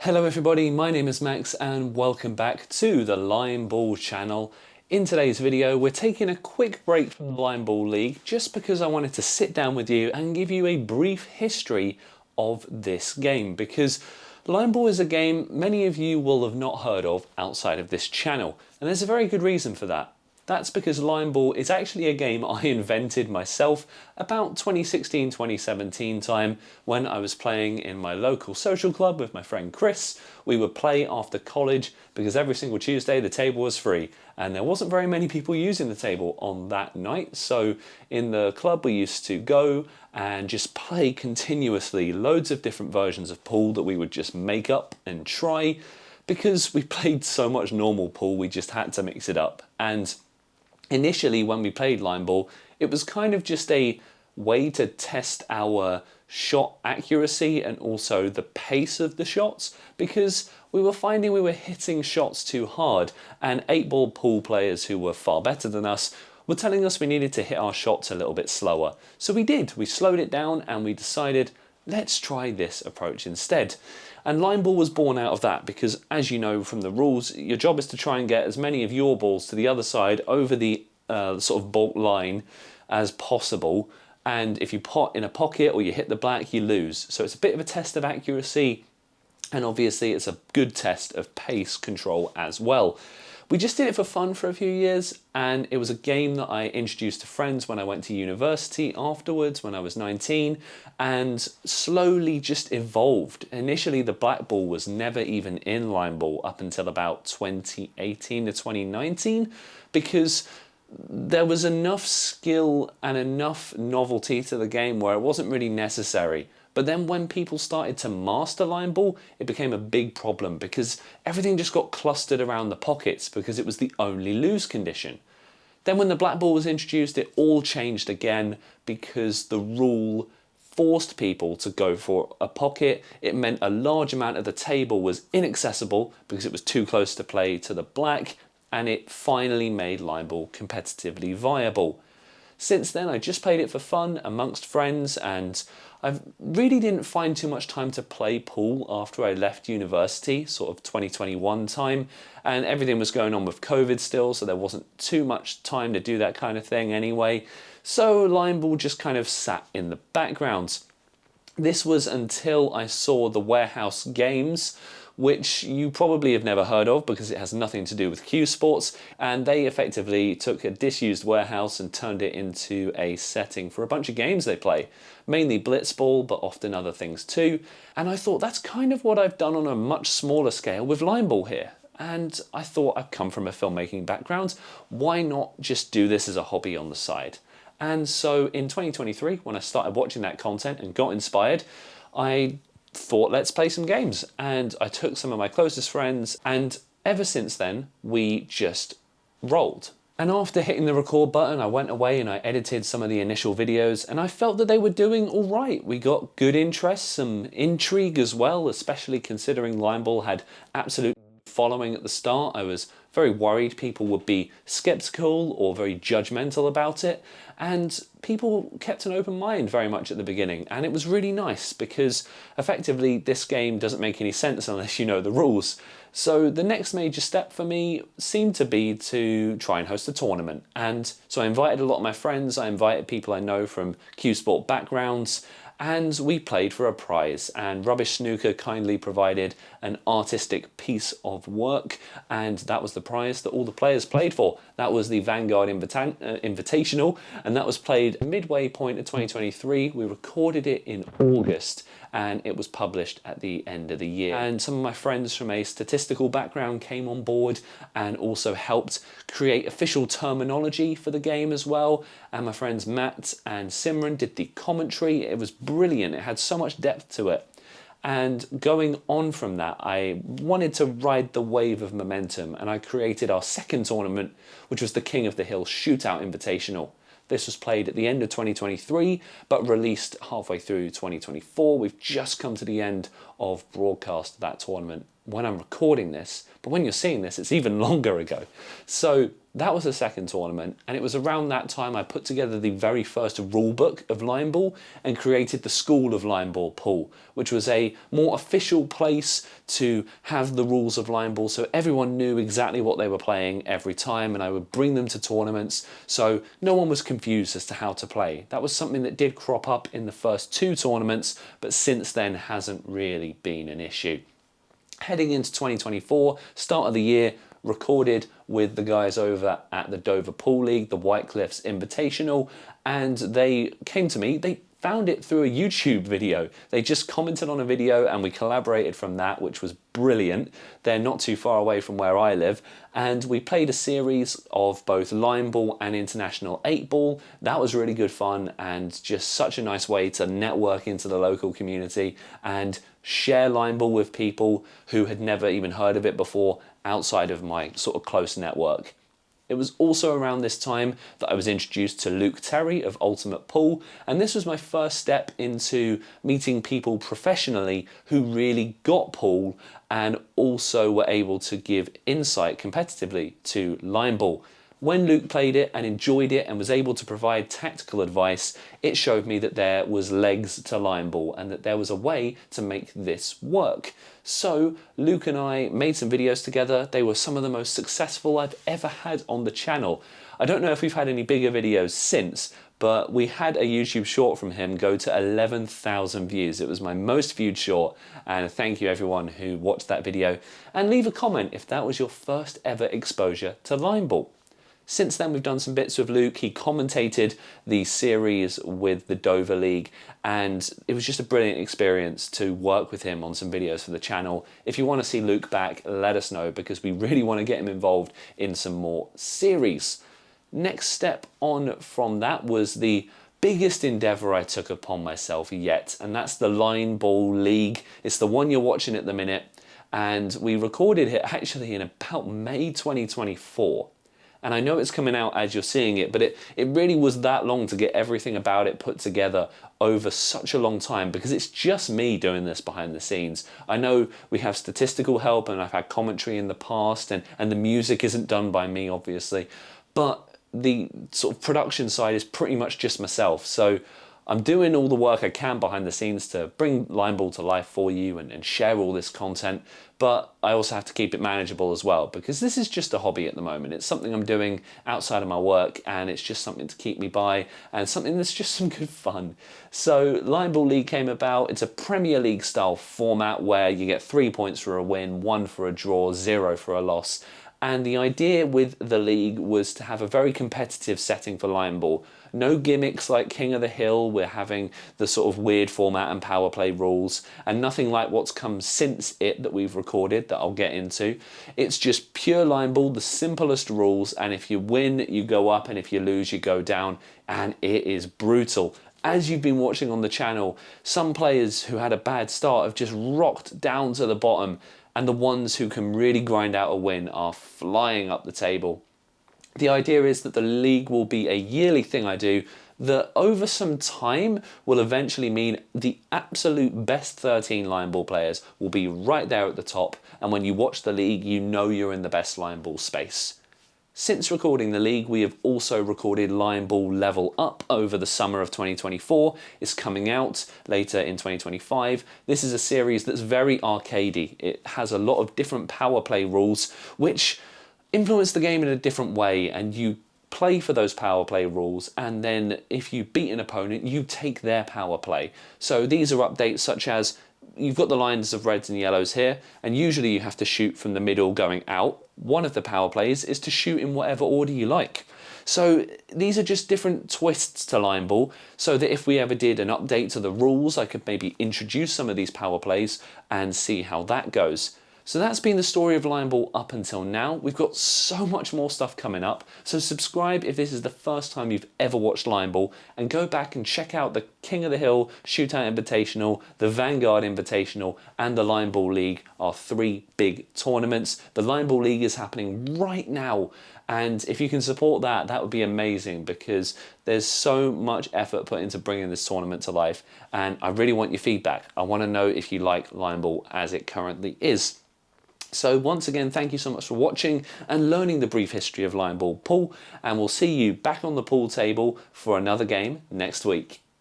Hello everybody, my name is Max and welcome back to the Line Ball channel. In today's video we're taking a quick break from the Line Ball League just because I wanted to sit down with you and give you a brief history of this game, because Line Ball is a game many of you will have not heard of outside of this channel, and there's a very good reason for that. That's because Line Ball is actually a game I invented myself about 2016-2017 time when I was playing in my local social club with my friend Chris. We would play after college because every single Tuesday the table was free and there wasn't very many people using the table on that night. So in the club we used to go and just play continuously loads of different versions of pool that we would just make up and try. Because we played so much normal pool, we just had to mix it up. And initially, when we played Line Ball, it was kind of just a way to test our shot accuracy and also the pace of the shots, because we were finding we were hitting shots too hard, and 8-ball pool players who were far better than us were telling us we needed to hit our shots a little bit slower. So we did. We slowed it down and we decided, let's try this approach instead. And Line Ball was born out of that because, as you know from the rules, your job is to try and get as many of your balls to the other side over the sort of baulk line as possible. And if you pot in a pocket or you hit the black, you lose. So it's a bit of a test of accuracy, and obviously it's a good test of pace control as well. We just did it for fun for a few years, and it was a game that I introduced to friends when I went to university afterwards when I was 19, and slowly just evolved. Initially the black ball was never even in Line Ball up until about 2018 to 2019, because there was enough skill and enough novelty to the game where it wasn't really necessary. But then when people started to master Line Ball, it became a big problem because everything just got clustered around the pockets because it was the only lose condition. Then when the black ball was introduced, it all changed again because the rule forced people to go for a pocket. It meant a large amount of the table was inaccessible because it was too close to play to the black, and it finally made Line Ball competitively viable. Since then, I just played it for fun amongst friends, and I really didn't find too much time to play pool after I left university, sort of 2021 time, and everything was going on with COVID still, so there wasn't too much time to do that kind of thing anyway. So Line Ball just kind of sat in the background. This was until I saw the Warehouse Games, which you probably have never heard of because it has nothing to do with Q Sports, and they effectively took a disused warehouse and turned it into a setting for a bunch of games they play, mainly blitzball but often other things too. And I thought that's kind of what I've done on a much smaller scale with Line Ball here. And I thought, I've come from a filmmaking background, why not just do this as a hobby on the side? And so in 2023, when I started watching that content and got inspired, I thought, let's play some games. And I took some of my closest friends, and ever since then we just rolled. And after hitting the record button, I went away and I edited some of the initial videos, and I felt that they were doing all right. We got good interest, some intrigue as well, especially considering Line Ball had absolute following at the start. I was very worried people would be skeptical or very judgmental about it, and people kept an open mind very much at the beginning, and it was really nice because effectively this game doesn't make any sense unless you know the rules. So the next major step for me seemed to be to try and host a tournament, and so I invited a lot of my friends, I invited people I know from Q Sport backgrounds, and we played for a prize, and Rubbish Snooker kindly provided an artistic piece of work, and that was the prize that all the players played for. That was the Vanguard Invitational, and that was played midway point of 2023. We recorded it in August, and it was published at the end of the year. And some of my friends from a statistical background came on board and also helped create official terminology for the game as well. And my friends Matt and Simran did the commentary. It was brilliant. It had so much depth to it. And going on from that, I wanted to ride the wave of momentum, and I created our second tournament, which was the King of the Hill Shootout Invitational. This was played at the end of 2023, but released halfway through 2024. We've just come to the end of broadcast of that tournament. when I'm recording this, but when you're seeing this, it's even longer ago. So that was the second tournament, and it was around that time I put together the very first rule book of line ball and created the School of Line Ball Pool, which was a more official place to have the rules of line ball so everyone knew exactly what they were playing every time, and I would bring them to tournaments so no one was confused as to how to play. That was something that did crop up in the first two tournaments, but since then hasn't really been an issue. Heading into 2024, start of the year, recorded with the guys over at the Dover Pool League, the White Cliffs Invitational, and they came to me. They found it through a YouTube video. They just commented on a video and we collaborated from that, which was brilliant. They're not too far away from where I live, and we played a series of both line ball and international 8-ball. That was really good fun and just such a nice way to network into the local community and share line ball with people who had never even heard of it before outside of my sort of close network. It was also around this time that I was introduced to Luke Terry of Ultimate Pool, and this was my first step into meeting people professionally who really got pool and also were able to give insight competitively to line ball. When Luke played it and enjoyed it and was able to provide tactical advice, it showed me that there was legs to line ball and that there was a way to make this work. So Luke and I made some videos together. They were some of the most successful I've ever had on the channel. I don't know if we've had any bigger videos since, but we had a YouTube short from him go to 11,000 views. It was my most viewed short, and thank you everyone who watched that video, and leave a comment if that was your first ever exposure to line ball. Since then, we've done some bits with Luke. He commentated the series with the Dover League, and it was just a brilliant experience to work with him on some videos for the channel. If you want to see Luke back, let us know, because we really want to get him involved in some more series. Next step on from that was the biggest endeavour I took upon myself yet, and that's the Line Ball League. It's the one you're watching at the minute, and we recorded it actually in about May 2024. And I know it's coming out as you're seeing it, but it really was that long to get everything about it put together over such a long time, because it's just me doing this behind the scenes. I know we have statistical help and I've had commentary in the past, and the music isn't done by me, obviously, but the sort of production side is pretty much just myself. So I'm doing all the work I can behind the scenes to bring line ball to life for you and share all this content, but I also have to keep it manageable as well, because this is just a hobby at the moment. It's something I'm doing outside of my work, and it's just something to keep me by and something that's just some good fun. So Line Ball League came about. It's a Premier League style format where you get 3 points for a win, 1 for a draw, 0 for a loss. And the idea with the league was to have a very competitive setting for line ball. No gimmicks like King of the Hill. We're having the sort of weird format and power play rules, and nothing like what's come since it that we've recorded that I'll get into. It's just pure line ball, the simplest rules, and if you win, you go up, and if you lose, you go down, and it is brutal. As you've been watching on the channel, some players who had a bad start have just rocked down to the bottom, and the ones who can really grind out a win are flying up the table. The idea is that the league will be a yearly thing I do that over some time will eventually mean the absolute best 13 line ball players will be right there at the top, and when you watch the league, you know you're in the best line ball space. Since recording the league, we have also recorded Line Ball Level Up over the summer of 2024. It's coming out later in 2025. This is a series that's very arcadey. It has a lot of different power play rules, which influence the game in a different way, and you play for those power play rules, and then if you beat an opponent, you take their power play. So these are updates such as you've got the lines of reds and yellows here, and usually you have to shoot from the middle going out. One of the power plays is to shoot in whatever order you like. So these are just different twists to line ball, so that if we ever did an update to the rules, I could maybe introduce some of these power plays and see how that goes. So that's been the story of line ball up until now. We've got so much more stuff coming up, so subscribe if this is the first time you've ever watched line ball, and go back and check out the King of the Hill Shootout Invitational, the Vanguard Invitational, and the Line Ball League, our 3 big tournaments. The Line Ball League is happening right now, and if you can support that, that would be amazing, because there's so much effort put into bringing this tournament to life, and I really want your feedback. I want to know if you like line ball as it currently is. So once again, thank you so much for watching and learning the brief history of line ball pool, and we'll see you back on the pool table for another game next week.